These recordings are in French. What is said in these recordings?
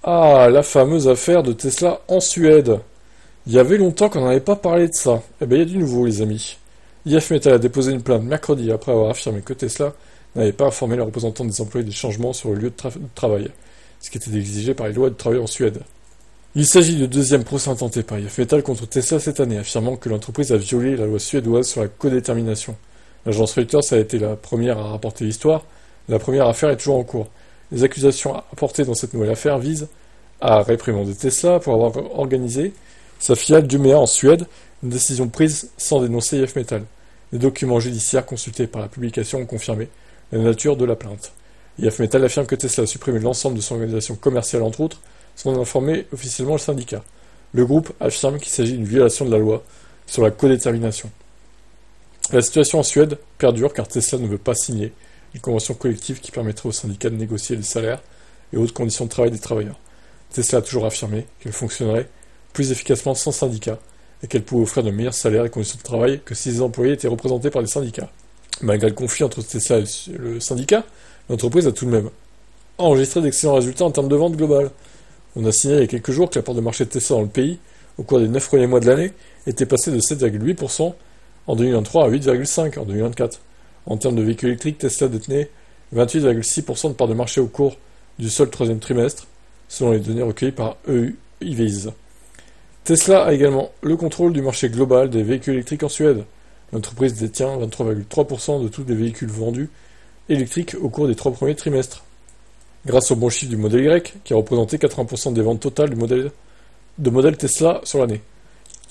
Ah, la fameuse affaire de Tesla en Suède. Il y avait longtemps qu'on n'avait pas parlé de ça. Eh ben, il y a du nouveau, les amis. IF Metal a déposé une plainte mercredi après avoir affirmé que Tesla n'avait pas informé les représentants des employés des changements sur le lieu de travail, ce qui était exigé par les lois de travail en Suède. Il s'agit du deuxième procès intenté par IF Metal contre Tesla cette année, affirmant que l'entreprise a violé la loi suédoise sur la codétermination. L'agence Reuters a été la première à rapporter l'histoire. La première affaire est toujours en cours. Les accusations apportées dans cette nouvelle affaire visent à réprimander Tesla pour avoir organisé sa filiale Dumea en Suède, une décision prise sans dénoncer IF Metal. Les documents judiciaires consultés par la publication ont confirmé la nature de la plainte. IF Metal affirme que Tesla a supprimé l'ensemble de son organisation commerciale entre autres, sans informer officiellement le syndicat. Le groupe affirme qu'il s'agit d'une violation de la loi sur la codétermination. La situation en Suède perdure car Tesla ne veut pas signer une convention collective qui permettrait au syndicat de négocier les salaires et autres conditions de travail des travailleurs. Tesla a toujours affirmé qu'elle fonctionnerait plus efficacement sans syndicat et qu'elle pouvait offrir de meilleurs salaires et conditions de travail que si les employés étaient représentés par des syndicats. Malgré le conflit entre Tesla et le syndicat, l'entreprise a tout de même enregistré d'excellents résultats en termes de vente globale. On a signalé il y a quelques jours que la part de marché de Tesla dans le pays, au cours des 9 premiers mois de l'année, était passée de 7,8% en 2023 à 8,5% en 2024. En termes de véhicules électriques, Tesla détenait 28,6% de part de marché au cours du seul troisième trimestre, selon les données recueillies par EUVIS. Tesla a également le contrôle du marché global des véhicules électriques en Suède. L'entreprise détient 23,3% de tous les véhicules vendus électriques au cours des 3 premiers trimestres. Grâce au bon chiffre du modèle Y, qui a représenté 80% des ventes totales de modèles Tesla sur l'année.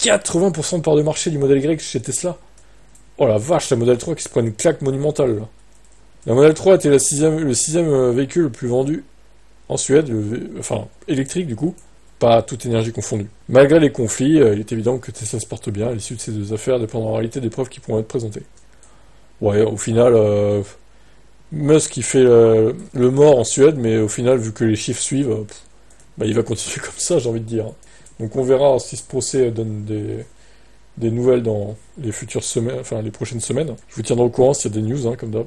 80% de part de marché du modèle Y chez Tesla. Oh la vache, la modèle 3 qui se prend une claque monumentale là. La modèle 3 était le sixième véhicule le plus vendu en Suède, enfin électrique du coup, pas toute énergie confondue. Malgré les conflits, il est évident que Tesla se porte bien, à l'issue de ces deux affaires dépendra en réalité des preuves qui pourront être présentées. Ouais, au final, Musk il fait le mort en Suède, mais au final, vu que les chiffres suivent, bah, il va continuer comme ça, j'ai envie de dire. Donc on verra si ce procès donne des nouvelles dans les futures semaines, enfin les prochaines semaines. Je vous tiendrai au courant s'il y a des news, comme d'hab.